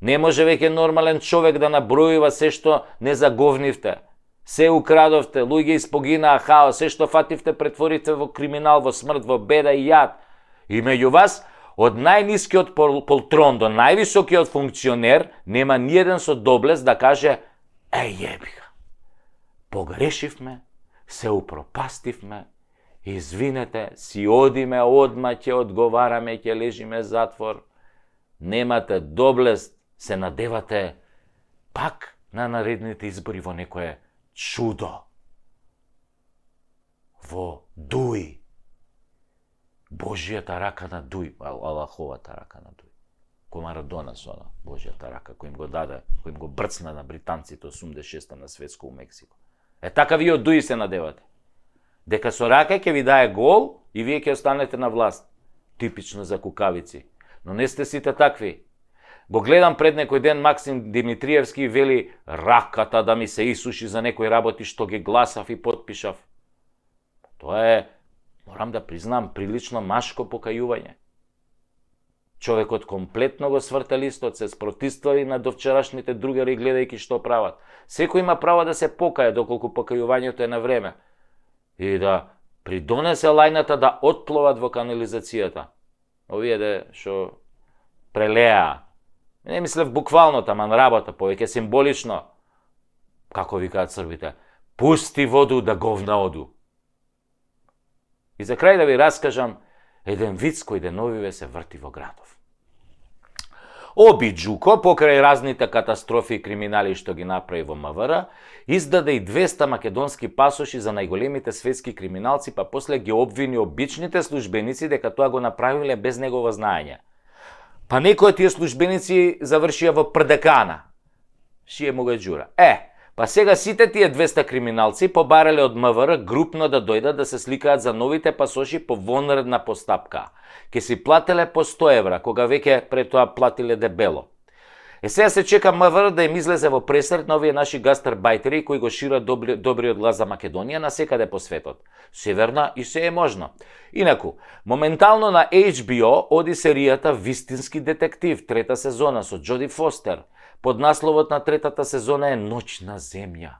Не може веќе нормален човек да набројува се што не заговнивте. Се украдовте, луѓе испогинаа, хаос, се што фативте претворите во криминал, во смрт, во беда и јад. И меѓу вас, од најнискиот полтрон до највисокиот функционер, нема ниеден со доблест да каже, јебига, погрешивме, се упропастивме, извинете, си одиме, одма ќе одговараме, ќе лежиме затвор. Немате доблест, се надевате пак на наредните избори во некое чудо. Во Дуј. Божијата рака на Дуј, Аллаховата рака на Дуј. Кој Марадона со она, Божијата рака, кој им го даде, кој им го брцна на британците 86-та на светско у Мексико. Така вие од Дуј се надевате. Дека со рака ќе ви дае гол и вие ќе останете на власт. Типично за кукавици. Но не сте сите такви. Го гледам пред некој ден Максим Димитриевски вели раката да ми се исуши за некои работи што ги гласав и потпишав. Тоа е, морам да признам, прилично машко покајување. Човекот комплетно го сврта листот, се спротивстави на довчерашните другари гледајќи што прават. Секој има право да се покае доколку покајувањето е на време и да придонесе лајната да отпловат во канализацијата. Овие де што прелеа. Не мислев буквално, таман работа, повеќе символично. Како викаат србите, пусти воду да говна оду. И за крај да ви раскажам еден виц кој деновиве се врти во градов. Оби Джуко, покрај разните катастрофи и криминали што ги направи во МВР, издаде и 200 македонски пасоши за најголемите светски криминалци, па после ги обвини обичните службеници дека тоа го направиле без негово знаење. Па некои од тие службеници завршија во ПРДК-на. Шие му го џура. Па сега сите тие 200 криминалци побарале од МВР групно да дојдат да се сликаат за новите пасоши по вонредна постапка. Ке си плателе по 100 евра, кога веќе пред тоа платиле дебело. Сега се чека МВР да им излезе во пресрет на овие наши гастарбајтери кои го шират добриот глас за Македонија насекаде по светот. Северна и се е можно. Инаку, моментално на HBO оди серијата Вистински детектив, трета сезона со Джоди Фостер. Под насловот на третата сезона е Ноќна земја.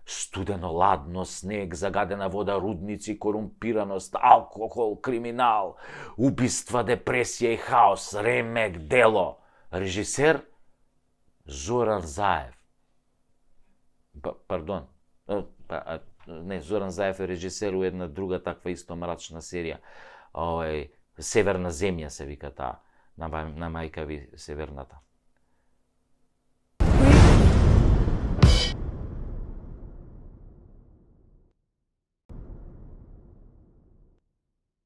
Студено, ладно, снег, загадена вода, рудници, корумпираност, алкохол, криминал, убиства, депресија и хаос, ремек, дело. Режисер Зоран Заев. Пардон. Не, Зоран Заев е режисер у една друга таква исто мрачна серија. Северна земја се вика таа. На мајка ви Северната.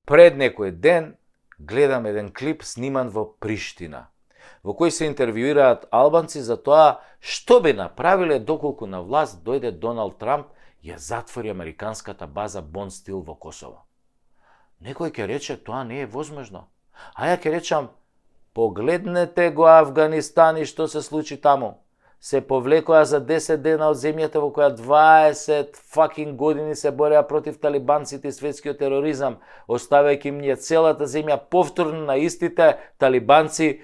Пред некој ден гледам еден клип сниман во Приштина, во кој се интервјуираат албанци за тоа што би направиле доколку на власт дојде Доналд Трамп и ја затвори американската база Бонстил во Косово. Некој ќе рече тоа не е возможно. А ја ќе речам, погледнете го Афганистан и што се случи таму. Се повлекоа за 10 дена од земјата во која 20 fucking години се бореа против талибанците и светскиот тероризам, оставајќи им ја целата земја повторно на истите талибанци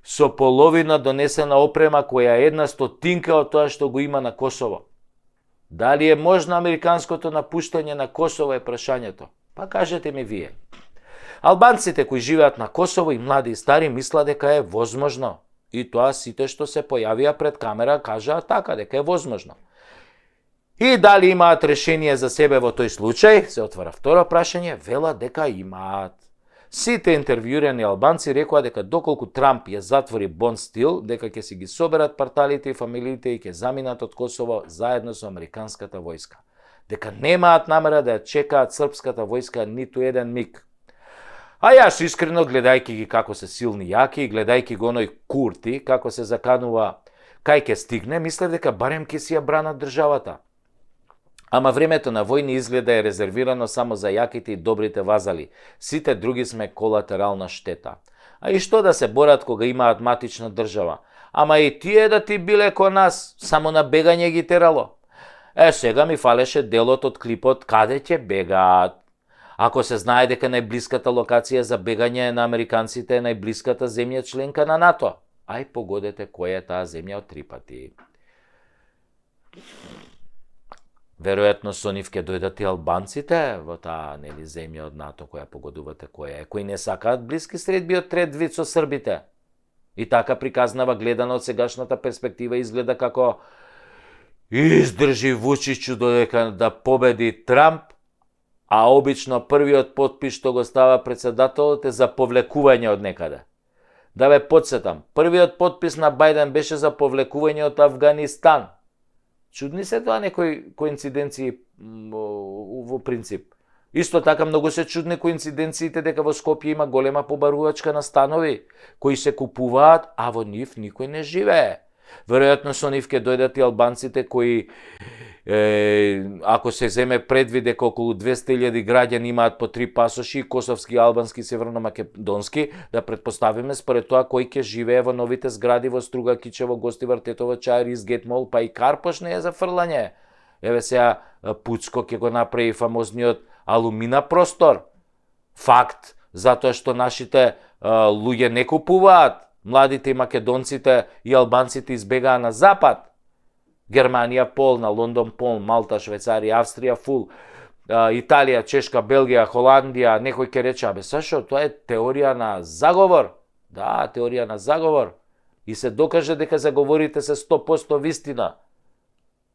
со половина донесена опрема која е 1/100 од тоа што го има на Косово. Дали е можно американското напуштање на Косово е прашањето? Па кажете ми вие. Албанците кои живеат на Косово и млади и стари мислат дека е возможно. И тоа сите што се појавија пред камера кажаа така, дека е возможно. И дали имаат решение за себе во тој случај, се отвара второ прашање, велат дека имаат. Сите интервјуирани албанци рекоа дека доколку Трамп ја затвори Бонстил, дека ќе си ги соберат парталите и фамилиите и ќе заминат од Косово заедно со американската војска. Дека немаат намера да ја чекаат српската војска ниту еден миг. А јас искрено, гледајќи ги како се силни јаки и гледајќи го оној Курти, како се заканува кај ќе стигне, мислев дека барем ќе си ја бранат државата. Ама времето на војни изгледа е резервирано само за јаките и добрите вазали. Сите други сме колатерална штета. А и што да се борат кога имаат матична држава? Ама и тие да ти биле ко нас, само на бегање ги терало. Сега ми фалеше делот од клипот каде ќе бегаат. Ако се знае дека најблиската локација за бегање на американците е најблиската земја членка на НАТО, ај погодете која е таа земја од 3 пати. Веројатно со нив ќе дојдат и албанците во таа земја од НАТО која погодувате која е, кои не сакаат блиски средби од трет вид со србите. И така приказнава гледано од сегашната перспектива изгледа како издржи Вучичу додека да победи Трамп, а обично првиот подпис што го става председателот е за повлекување од некаде. Да ве подсетам, првиот подпис на Бајден беше за повлекување од Афганистан. Чудни се тоа некои коинциденции во принцип. Исто така многу се чудни коинциденциите дека во Скопје има голема побарувачка на станови, кои се купуваат, а во нив никој не живее. Веројатно со нив ќе дојдат и албанците кои, ако се земе предвид дека околу 200.000 граѓани имаат по 3 пасоши, косовски, албански и северно-македонски, да предпоставиме според тоа кој ќе живее во новите згради во Струга, Кичево, Гостивар, Тетово, Чаир, Изгет Мол, па и Карпош не е за фрлање. Еве сега Пуцко ќе го направи фамозниот алумина простор. Факт, затоа што нашите луѓе не купуваат. Младите и македонците и албанците избегаа на запад. Германија полна, Лондон полн, Малта, Швајцарија, Австрија фул, Италија, Чешка, Белгија, Холандија, некој ќе рече, абе Сашо, тоа е теорија на заговор. Да, теорија на заговор. И се докаже дека заговорите се 100% вистина.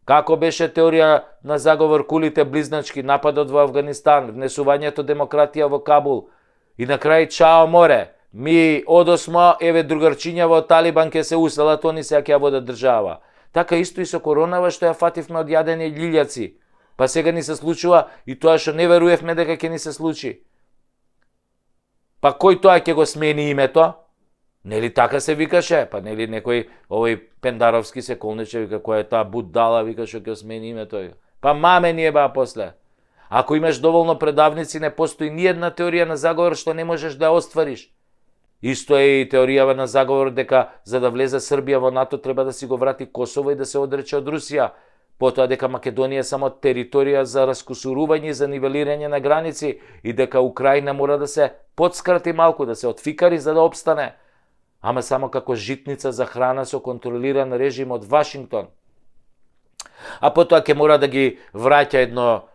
Како беше теорија на заговор кулите близначки, нападот во Афганистан, внесувањето демократија во Кабул и на крај чао море. ми одосмо, еве другарчињава од Талибан ке се уселат, они сега ќе ја водат држава. Така исто и со коронава што ја фативме од јадење лилјаци. Па сега ни се случува и тоа што не веруевме дека ќе ни се случи. Па кој тоа ќе го смени името? Нели така се викаше? Па нели некој овој Пендаровски се колнече, вика, која е таа будала, вика, што ќе смени името. Па маме ни еба после. Ако имаш доволно предавници, не постои ни една теорија на заговор што не можеш да ја оствариш. Исто е и теоријава на заговор дека за да влезе Србија во НАТО треба да си го врати Косово и да се одрече од Русија. Потоа дека Македонија е само територија за раскусурување и за нивелирање на граници и дека Украина мора да се подскрати малку, да се отфикари за да обстане. Ама само како житница за храна со контролиран режим од Вашингтон. А потоа ќе мора да ги враќа едно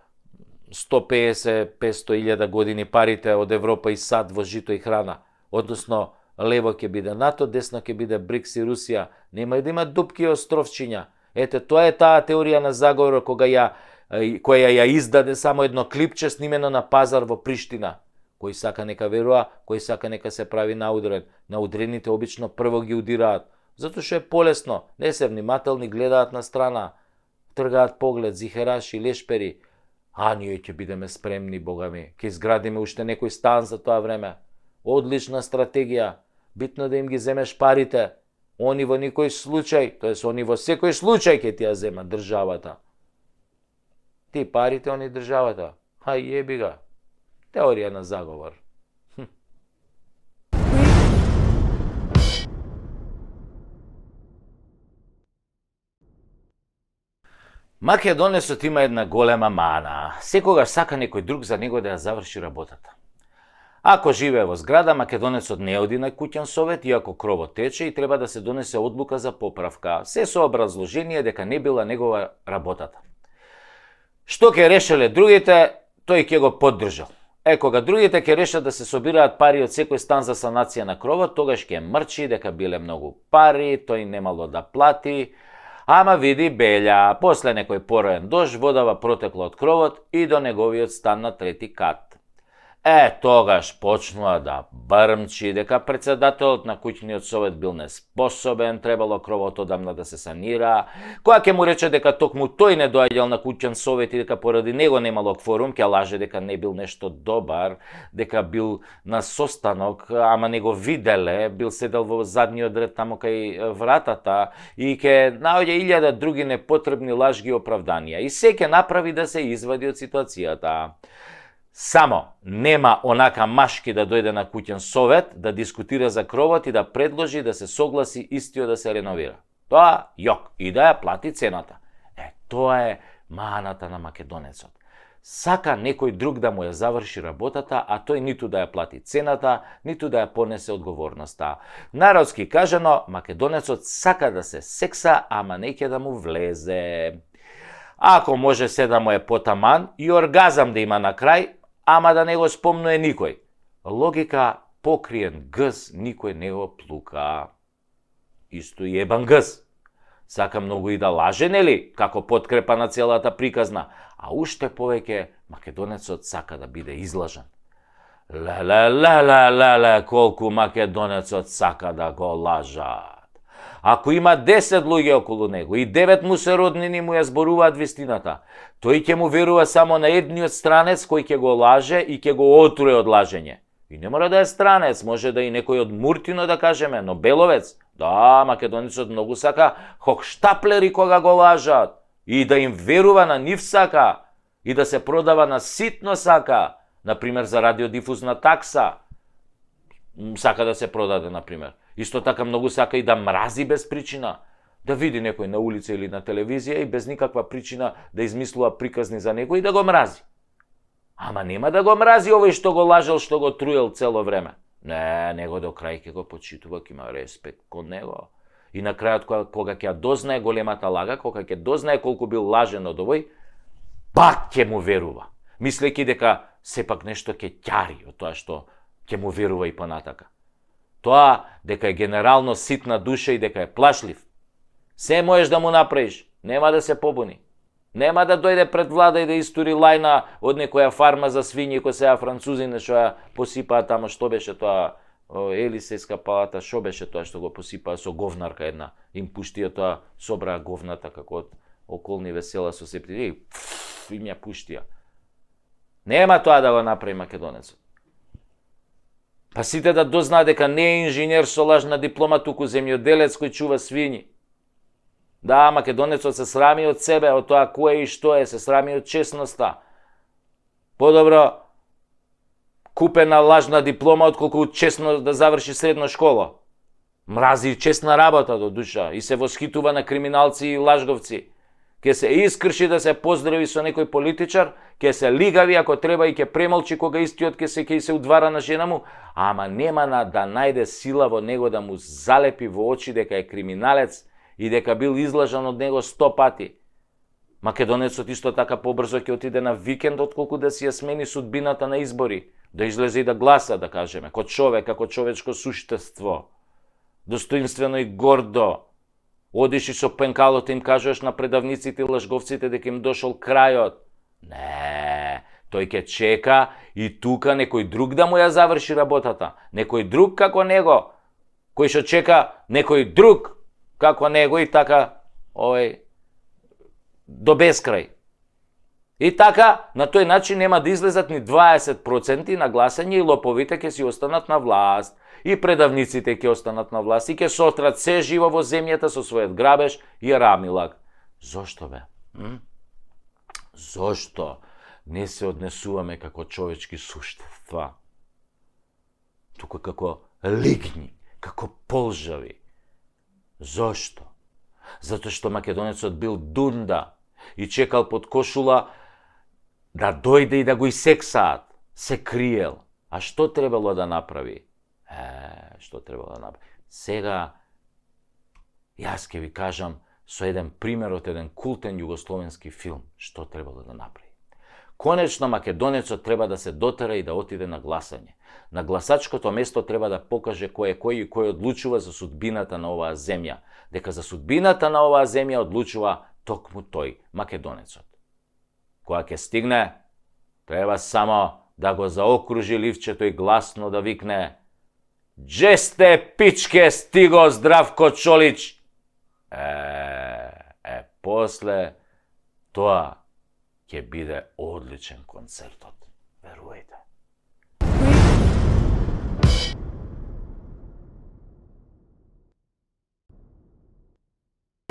150-500 илјада години парите од Европа и САД во жито и храна. Односно, лево ќе биде НАТО, десно ќе биде БРИКС и Русија. Нема и да има дупки и островчиња. Ете, тоа е таа теорија на заговор која ја издаде само едно клипче снимено на пазар во Приштина. Кој сака нека верува, кој сака нека се прави наудрен. Наудрените обично прво ги удираат. Затоа што е полесно, не се внимателни, гледаат на страна, тргаат поглед, зихераши, лешпери. А ние ќе бидеме спремни, Бога ми. Ќе изградиме уште некој стан за тоа време. Одлична стратегија. Битно да им ги земеш парите. Они во никој случај, тоест они во секој случај ќе ти ја земат државата. Ти парите, они државата. Еби га. Теорија на заговор. Македонецот има една голема мана. Секогаш сака некој друг за него да ја заврши работата. Ако живее во зграда, македонецот не оди на куќен совет, иако кровот тече и треба да се донесе одлука за поправка. Се со образложение дека не била негова работата. Што ќе решеле другите, тој ќе го поддржал. Кога другите ќе решат да се собираат пари од секој стан за санација на кровот, тогаш ќе мрчи дека биле многу пари, тој немало да плати. Ама види Белја, после некој пороен дожд, водава протекла од кровот и до неговиот стан на трети кат. Тогаш почнува да брмчи дека председателот на куќниот совет бил неспособен, требало кровот одамна да се санира. Која ќе му рече дека токму тој не доаѓал на куќен совет и дека поради него немало кворум, ќе лаже дека не бил нешто добар, дека бил на состанок, ама не го виделе, бил седел во задниот ред таму кај вратата и ќе наоѓа илјада други непотребни лажги и оправданија. И се ќе направи да се извади од ситуацијата. Само нема онака машки да дојде на куќен совет, да дискутира за кровот и да предложи да се согласи истиот да се реновира. Тоа јок и да ја плати цената. Тоа е маната на македонецот. Сака некој друг да му ја заврши работата, а тој ниту да ја плати цената, ниту да ја понесе одговорноста. Народски кажано, македонецот сака да се секса, ама не ќе да му влезе. Ако може се да му е потаман и оргазам да има на крај, ама да не го спомнуе никој. Логика покриен гз никој не го плука. Исто и ебан гз. Сака многу и да лаже, нели, како подкрепа на целата приказна, а уште повеќе македонецот сака да биде излажан. Леле, колку македонецот сака да го лажат. Ако има 10 луѓе околу него и 9 му се роднини му ја зборуваат вистината, тој ќе му верува само на едниот странец кој ќе го лаже и ќе го отруе од лажење. И не мора да е странец, може да и некој од Муртино да кажеме, но Беловец. Да, македонецот многу сака хохштаплери кога го лажат и да им верува на нив сака и да се продава на ситно сака, например за радиодифузна такса. Сака да се продаде, например. Исто така многу сака и да мрази без причина. Да види некој на улица или на телевизија и без никаква причина да измислува приказни за некој и да го мрази. Ама нема да го мрази овој што го лажел, што го труел цело време. Не, него до крај ќе го почитува, ќе има респект кон него. И на крајот кога ќе дознае големата лага, кога ќе дознае колку бил лажен од овој, пак ќе му верува, мислејќи дека сепак нешто ќе ќари од тоа што ќе му верува и понатака. Тоа дека е генерално ситна душа и дека е плашлив, се можеш да му направиш, нема да се побуни. Нема да дојде пред влада и да истури лајна од некоја фарма за свињи кој сега французини што ја посипаат тамо, што беше тоа, Елисејска палата, шо беше тоа што го посипаа со говнарка една, им пуштија тоа, собраа говната како од околни весела со септини, им ја пуштија. Нема тоа да го направи македонецот. Па сите да дознаат дека не е инженер со лажна диплома, туку земјоделец кој чува свињи. Да, македонецот се срами од себе, од тоа кој и што е, се срами од честноста. Подобро купена лажна диплома, отколку честно да заврши средна школа. Мрази честна работа до душа и се восхитува на криминалци и лажговци. Ке се искрши да се поздрави со некој политичар, ке се лигави ако треба и ке премолчи кога истиот ке се удвара на жена му, ама нема да најде сила во него да му залепи во очи дека е криминалец и дека бил излажан од него 100 пати. Македонецот исто така побрзо ќе отиде на викенд отколку да си ја смени судбината на избори, да излезе и да гласа, да кажеме, како човек, како човечко суштество. Достоинствено и гордо. Одиш и со пенкалот им кажеш на предавниците и лажговците дека им дошол крајот. Не, тој ќе чека и тука некој друг да му ја заврши работата. Некој друг како него, кој што чека некој друг како него и така до бескрај. И така, на тој начин нема да излезат ни 20% на гласање и лоповите ќе си останат на власт. И предавниците ќе останат на власт и ќе сотрат се живо во земјата со својот грабеж и рамилак. Зошто бе? Зошто не се однесуваме како човечки суштества? Туку како лигни, како полжави. Зошто? Затоа што македонецот бил дунда и чекал под кошула да дојде и да го исексаат. Се криел. А што требало да направи? Што требало да направи? Сега, јас ќе ви кажам со еден пример од еден култен југословенски филм, што требало да направи. Конечно, македонецот треба да се дотера и да отиде на гласање. На гласачкото место треба да покаже кој е кој и кој одлучува за судбината на оваа земја. Дека за судбината на оваа земја одлучува токму тој, македонецот. Кога ќе стигне, треба само да го заокружи ливчето и гласно да викне: "Дже сте, пичке, стиго Здравко Чолич!" После тоа ќе биде одличен концертот, верувајте.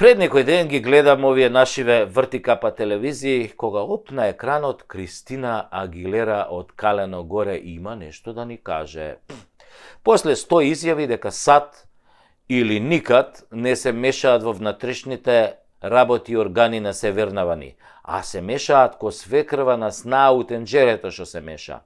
Пред некој ден ги гледам овие нашиве вртикапа телевизии, кога оп на екранот Кристина Агилера од Калено горе има нешто да ни каже. После 100 изјави дека сад или никад не се мешаат во внатрешните работи и органи на Севернавани, а се мешаат ко свекрва на снаа у тенџерето што се меша.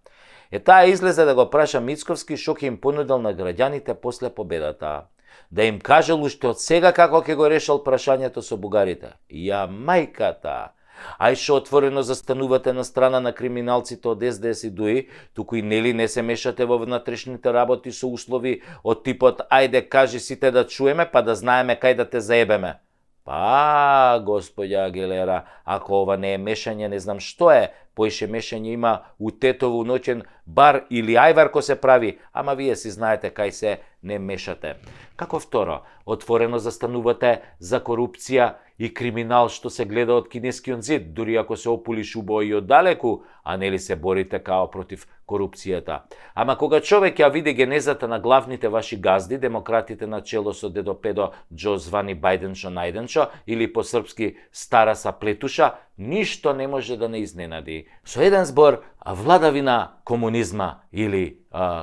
Таа излезе да го праша Мицковски што ќе им понудил на граѓаните после победата. Да им кажел уште од сега како ќе го решал прашањето со бугарите. Ја мајката! Ај што отворено застанувате на страна на криминалците од СДС и ДУИ, туку и нели не се мешате во внатрешните работи со услови од типот ајде кажи сите да чуеме па да знаеме кај да те заебеме. Па, господја Агилера, ако ова не е мешање, не знам што е. Поише мешање има у Тетово ноќен бар или ајвар ко се прави, ама вие си знаете кај се не мешате. Како второ, отворено застанувате за корупција и криминал што се гледа од кинескиот зид, дури ако се опулиш убаво и оддалеку, а нели се борите као против корупцијата. Ама кога човек ја види генезата на главните ваши газди, демократите на чело со дедо Педо Џо звани Бајденчо Најденчо или по српски Стара Саплетуша, ништо не може да не изненади. Со еден збор, владавина комунизма или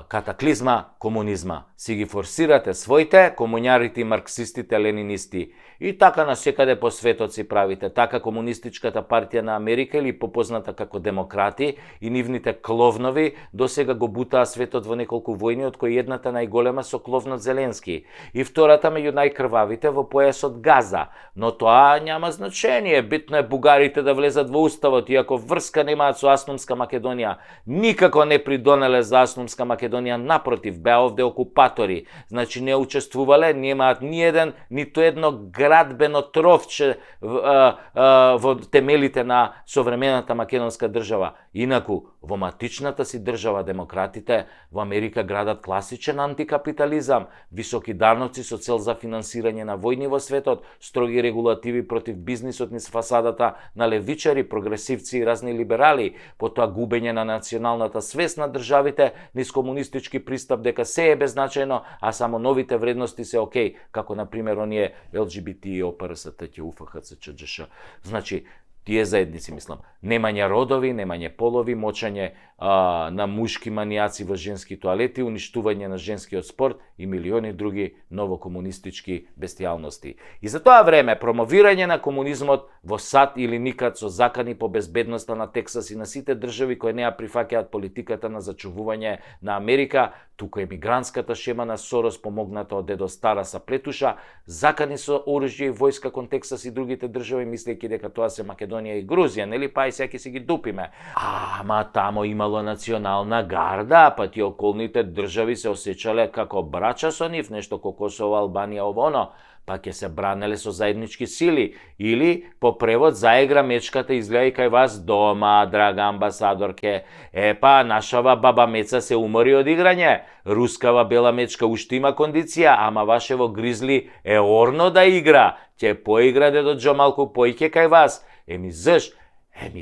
катаклизма комунизма. Си ги форсирате своите, комуњарите и марксистите, ленинисти. И така на секаде по светот си правите. Така комунистичката партија на Америка или попозната како демократи и нивните кловнови досега го бутаа светот во неколку војни, од кои едната најголема со кловнот Зеленски и втората меѓу најкрвавите во појасот Газа. Но тоа няма значење. Битно е бугарите да влезат во уставот, иако врска немаат со Аснумска Македонија. Никако не придонеле за Аснумска Македонија, напротив, беа овде окупатори. Значи не учествувале, немаат ни еден, ниту едно градбено тровче во темелите на современата македонска држава. Инаку, во матичната си држава демократите во Америка градат класичен антикапитализам, високи даноци со цел за финансирање на војни во светот, строги регулативи против бизнисот низ фасадата на левичари, прогресивци и разни либерали, потоа губење на националната свест на државите низ комунистички пристап дека се е беззначајно, а само новите вредности се окей, како на пример оние ЛГБТ, ОПРСТ, УФХЦ, ЧДШ. Значи, тие заедници, мислам, немање родови, немање полови, мочање на мушки манијаци во женски тоалети, уништување на женскиот спорт и милиони други новокомунистички бестијалности. И за тоа време, промовирање на комунизмот во САД или никад со закани по безбедноста на Тексас и на сите држави кои не ја прифаќаат политиката на зачувување на Америка, туку емигрантската шема на Сорос помогната од дедо Стара са плетуша, закани со оружје и војска кон Тексас и другите држави, мислејќи дека тоа се Македонија и Грузија, нели, па и сега ќе си ги дупиме. Ама тамо имало национална гарда, па тие околните држави се осеќале како брача со нив, нешто ко Косово, Албанија, овоно, па ќе се бранеле со заеднички сили. Или, по превод, заигра мечката изгледа и кај вас дома, драга амбасадорке. Епа, нашава баба Меца се умори од играње. Рускава бела мечка уште има кондиција, ама вашево гризли е орно да игра. Ќе поигра дедо Џо малку поиќе кај вас. Заш?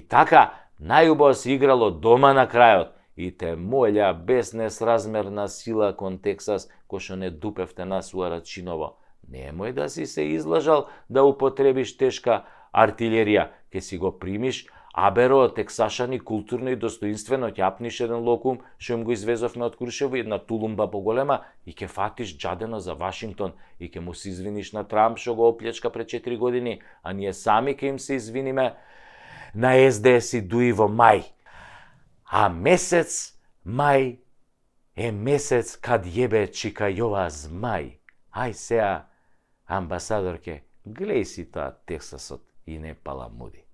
Така, најубаво се играло дома на крајот. И те молја без несразмерна сила кон Тексас, кој што не дупевте нас у Арачиново. Немој да си се излажал да употребиш тешка артилерија, ке си го примиш, аберо тексашани културно и достоинствено ќе апниш еден локум, што им го извезовме од Крушево, една тулумба поголема, и ќе фатиш джадено за Вашингтон, и ќе му се извиниш на Трамп, што го оплечка пред 4 години, а ние сами ќе им се извиниме на СДС и ДУИ во мај. А месец мај е месец кад јебе чика јова змај. Ај сеа, амбасадорке, глеј си тоа Тексасот и не паламуди.